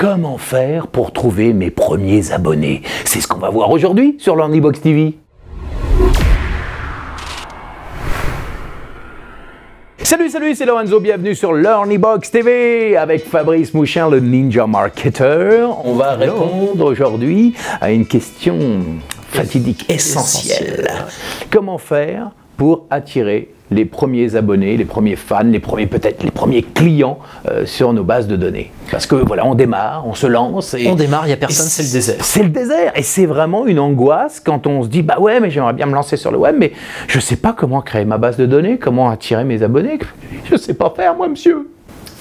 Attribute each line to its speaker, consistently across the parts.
Speaker 1: comment faire pour trouver mes premiers abonnés? C'est ce qu'on va voir aujourd'hui sur LearnyBox TV. Salut, c'est Lorenzo, bienvenue sur LearnyBox TV avec Fabrice Mouchin, le Ninja Marketer. On va répondre aujourd'hui à une question fatidique, essentielle. Comment faire pour attirer les premiers abonnés, les premiers fans, peut-être les premiers clients sur nos bases de données? Parce que voilà, on démarre, on se lance.
Speaker 2: On démarre, il n'y a personne, c'est le désert.
Speaker 1: C'est le désert et c'est vraiment une angoisse quand on se dit bah ouais, mais j'aimerais bien me lancer sur le web, mais je ne sais pas comment créer ma base de données, comment attirer mes abonnés. Je ne sais pas faire, moi, monsieur.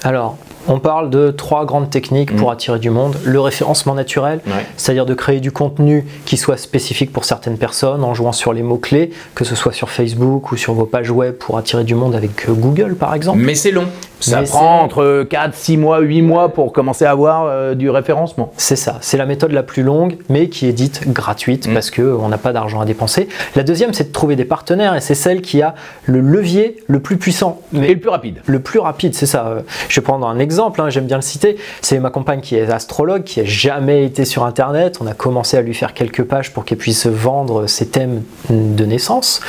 Speaker 2: Alors, on parle de 3 grandes techniques pour attirer du monde. Le référencement naturel, c'est-à-dire de créer du contenu qui soit spécifique pour certaines personnes en jouant sur les mots-clés, que ce soit sur Facebook ou sur vos pages web pour attirer du monde avec Google par exemple.
Speaker 1: Mais c'est long. Ça prend entre 4, 6 mois, 8 mois pour commencer à avoir du référencement.
Speaker 2: C'est ça, c'est la méthode la plus longue, mais qui est dite gratuite parce qu'on n'a pas d'argent à dépenser. La deuxième, c'est de trouver des partenaires et c'est celle qui a le levier le plus puissant.
Speaker 1: Et le plus rapide. Le plus rapide,
Speaker 2: c'est ça. Je vais prendre un exemple, j'aime bien le citer. C'est ma compagne qui est astrologue, qui n'a jamais été sur Internet. On a commencé à lui faire quelques pages pour qu'elle puisse vendre ses thèmes de naissance.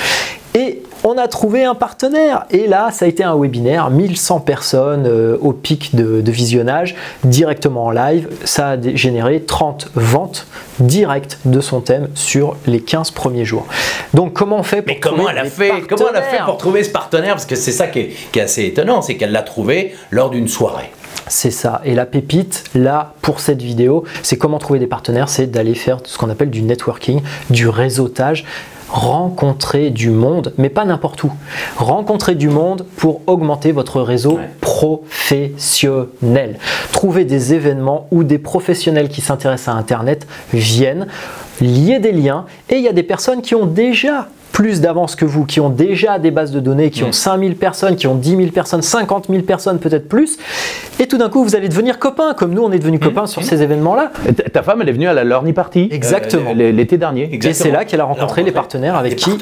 Speaker 2: Et on a trouvé un partenaire et là ça a été un webinaire, 1100 personnes au pic de visionnage directement en live. Ça a généré 30 ventes directes de son thème sur les 15 premiers jours. Donc comment on fait pour
Speaker 1: comment elle a fait pour trouver ce partenaire? Parce que c'est ça qui est assez étonnant, c'est qu'elle l'a trouvé lors d'une soirée.
Speaker 2: C'est ça. Et la pépite, là, pour cette vidéo, c'est comment trouver des partenaires, c'est d'aller faire ce qu'on appelle du networking, du réseautage, rencontrer du monde, mais pas n'importe où. Rencontrer du monde pour augmenter votre réseau professionnel. Trouver des événements où des professionnels qui s'intéressent à Internet viennent, lier des liens, et il y a des personnes qui ont déjà plus d'avance que vous, qui ont déjà des bases de données, qui ont 5000 personnes, qui ont 10 000 personnes, 50 000 personnes, peut-être plus. Et tout d'un coup, vous allez devenir copains, comme nous, on est devenus copains sur ces événements-là.
Speaker 1: Ta femme, elle est venue à la Learny Party.
Speaker 2: Exactement.
Speaker 1: L'été dernier. Exactement.
Speaker 2: Et c'est là qu'elle a rencontré les partenaires avec qui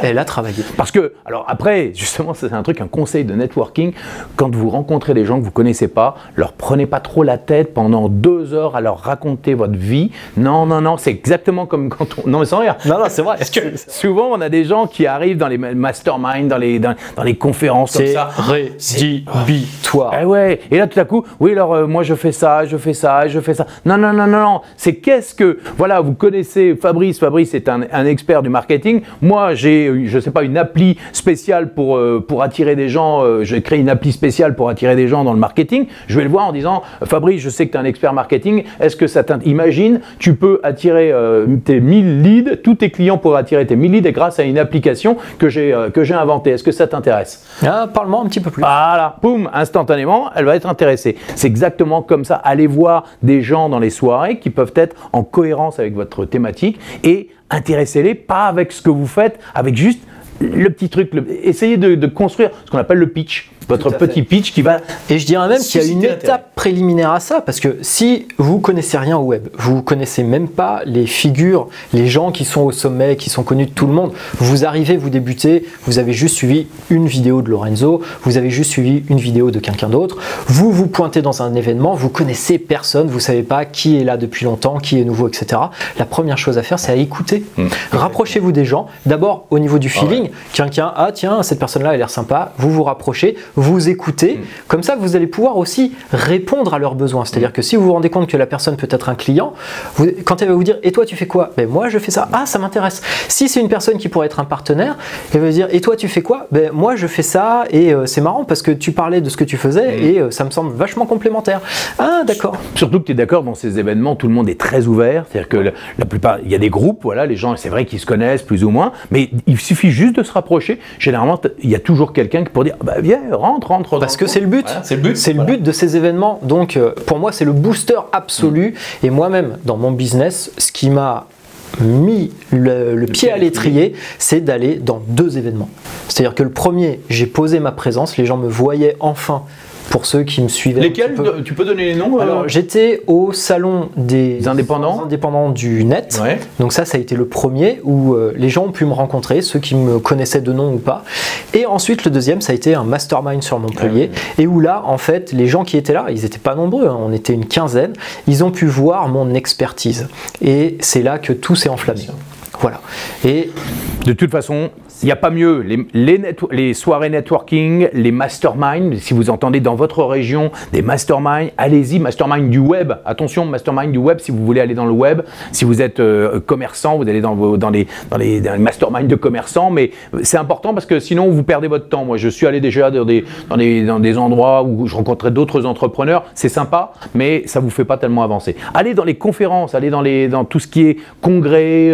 Speaker 2: elle a travaillé.
Speaker 1: Parce que, alors après, justement, c'est un truc, un conseil de networking. Quand vous rencontrez des gens que vous ne connaissez pas, leur prenez pas trop la tête pendant 2 heures à leur raconter votre vie. Non, c'est exactement comme quand on... Non, mais sans rire.
Speaker 2: Non, c'est vrai.
Speaker 1: Parce que souvent, on a des gens qui arrivent dans les masterminds, dans les conférences comme ça.
Speaker 2: Rédhibitoire.
Speaker 1: Et là tout à coup, oui alors moi je fais ça. Non. C'est qu'est-ce que, voilà, vous connaissez Fabrice est un expert du marketing. Moi j'ai, je sais pas, une appli spéciale pour attirer des gens. J'ai créé une appli spéciale pour attirer des gens dans le marketing. Je vais le voir en disant, Fabrice, je sais que tu es un expert marketing. Est-ce que ça t'imagine, tu peux attirer tes 1000 leads, tous tes clients pour attirer tes 1000 leads et grâce à une application que j'ai inventée. Est-ce que ça t'intéresse?
Speaker 2: Parle-moi un petit peu plus.
Speaker 1: Voilà, boum, instantanément, elle va être intéressée. C'est exactement comme ça. Allez voir des gens dans les soirées qui peuvent être en cohérence avec votre thématique et intéressez-les, pas avec ce que vous faites, avec juste le petit truc. Essayez de construire ce qu'on appelle le pitch. Votre petit pitch qui va...
Speaker 2: Et je dirais même qu'il y a une étape préliminaire à ça, parce que si vous connaissez rien au web, vous connaissez même pas les figures, les gens qui sont au sommet, qui sont connus de tout le monde, vous arrivez, vous débutez, vous avez juste suivi une vidéo de Lorenzo, vous avez juste suivi une vidéo de quelqu'un d'autre, vous vous pointez dans un événement, vous connaissez personne, vous savez pas qui est là depuis longtemps, qui est nouveau, etc. La première chose à faire, c'est à écouter. Rapprochez-vous des gens, d'abord au niveau du feeling, quelqu'un, ah tiens, cette personne-là a l'air sympa, vous vous rapprochez, vous écoutez, comme ça vous allez pouvoir aussi répondre à leurs besoins. C'est-à-dire que si vous vous rendez compte que la personne peut être un client, quand elle va vous dire et toi tu fais quoi? Ben moi je fais ça, ah ça m'intéresse. Si c'est une personne qui pourrait être un partenaire, elle va dire et toi tu fais quoi? Ben moi je fais ça et c'est marrant parce que tu parlais de ce que tu faisais et ça me semble vachement complémentaire. Ah d'accord.
Speaker 1: Surtout que tu es d'accord, dans ces événements tout le monde est très ouvert, c'est-à-dire que la plupart, il y a des groupes, voilà, les gens c'est vrai qu'ils se connaissent plus ou moins, mais il suffit juste de se rapprocher. Généralement il y a toujours quelqu'un qui pour dire bah viens, rentre.
Speaker 2: Parce que c'est le but.
Speaker 1: Voilà, c'est
Speaker 2: le but de ces événements. Donc pour moi c'est le booster absolu. Et moi-même dans mon business, ce qui m'a mis le pied à l'étrier, c'est d'aller dans 2 événements. C'est-à-dire que le premier, j'ai posé ma présence, les gens me voyaient enfin pour ceux qui me suivaient.
Speaker 1: Lesquels? Tu peux donner les noms?
Speaker 2: Alors, j'étais au salon des
Speaker 1: indépendants
Speaker 2: du net.
Speaker 1: Ouais.
Speaker 2: Donc ça a été le premier où les gens ont pu me rencontrer, ceux qui me connaissaient de nom ou pas. Et ensuite, le deuxième, ça a été un mastermind sur Montpellier. Et où là, en fait, les gens qui étaient là, ils n'étaient pas nombreux, hein, on était une quinzaine, ils ont pu voir mon expertise. Et c'est là que tout s'est enflammé. Voilà. Et
Speaker 1: de toute façon, il n'y a pas mieux. Les soirées networking, les masterminds, si vous entendez dans votre région des masterminds, allez-y, mastermind du web. Attention, mastermind du web, si vous voulez aller dans le web, si vous êtes commerçant, vous allez dans les masterminds de commerçants, mais c'est important parce que sinon vous perdez votre temps. Moi, je suis allé déjà dans des endroits où je rencontrais d'autres entrepreneurs, c'est sympa, mais ça vous fait pas tellement avancer. Allez dans les conférences, allez dans tout ce qui est congrès,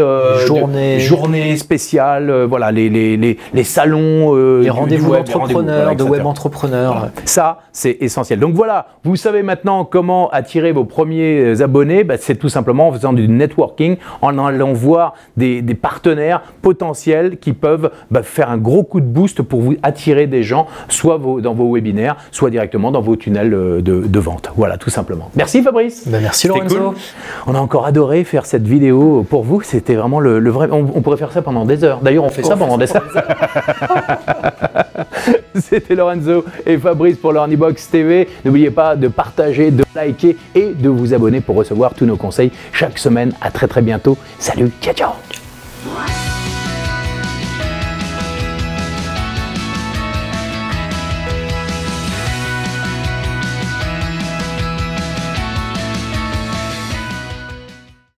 Speaker 1: journée spéciale, voilà, les salons,
Speaker 2: les rendez-vous d'entrepreneurs, de web entrepreneurs.
Speaker 1: Voilà. Ça, c'est essentiel. Donc voilà, vous savez maintenant comment attirer vos premiers abonnés. Bah, c'est tout simplement en faisant du networking, en allant voir des partenaires potentiels qui peuvent faire un gros coup de boost pour vous attirer des gens, soit dans vos webinaires, soit directement dans vos tunnels de vente. Voilà, tout simplement. Merci Fabrice.
Speaker 2: Merci Lorenzo.
Speaker 1: Cool. On a encore adoré faire cette vidéo pour vous. C'était vraiment le vrai. On pourrait faire ça pendant des heures. D'ailleurs, on fait ça pendant des heures. C'était Lorenzo et Fabrice pour l'Ornibox TV. N'oubliez pas de partager, de liker et de vous abonner pour recevoir tous nos conseils chaque semaine. À très bientôt. Salut, ciao ciao.